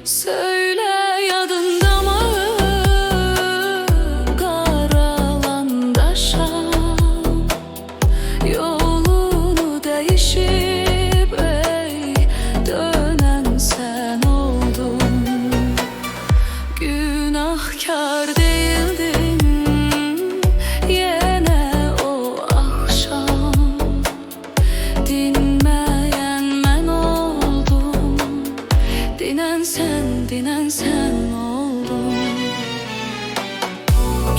Söyle yadında mı karalan daşam, yolunu değişip ey dönen sen oldun. Günahkar değildin yine o akşam, dinmeyen ben oldum. Dinen sen oldun.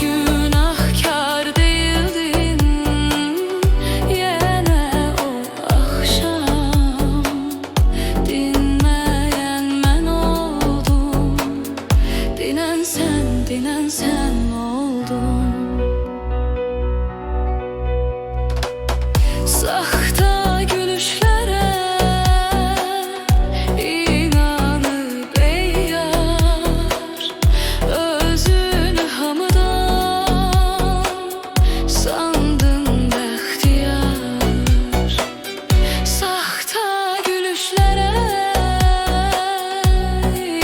Günahkar değildin yine o akşam, dinmeyen ben oldum. Dinen sen oldun. Sahte gülüşlere inanıp ey yar, özünü hamıdan sandın behtiyar. Sahte gülüşlere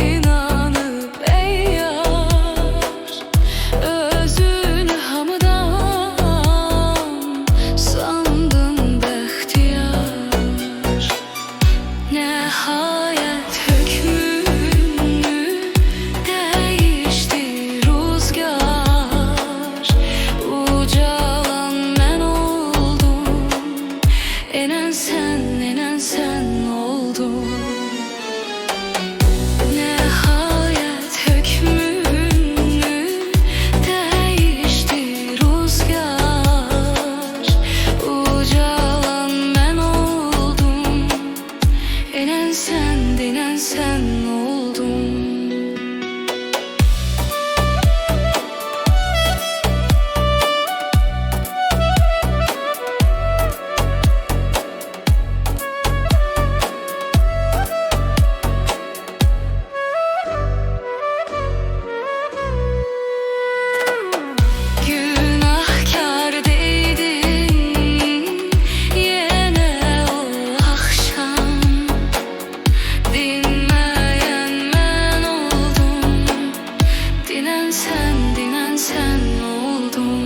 inanıp ey yar, özünü hamıdan sandın behtiyar. Nihayet hükmünü değişti rüzgar, ucalan ben oldum. Enen sen oldun. Nihayet hükmünü değişti rüzgar, ucalan ben oldum. Enen sen oldun. Günahkar değildin yine o akşam, dinmeyen ben oldum. Dinen sen oldun.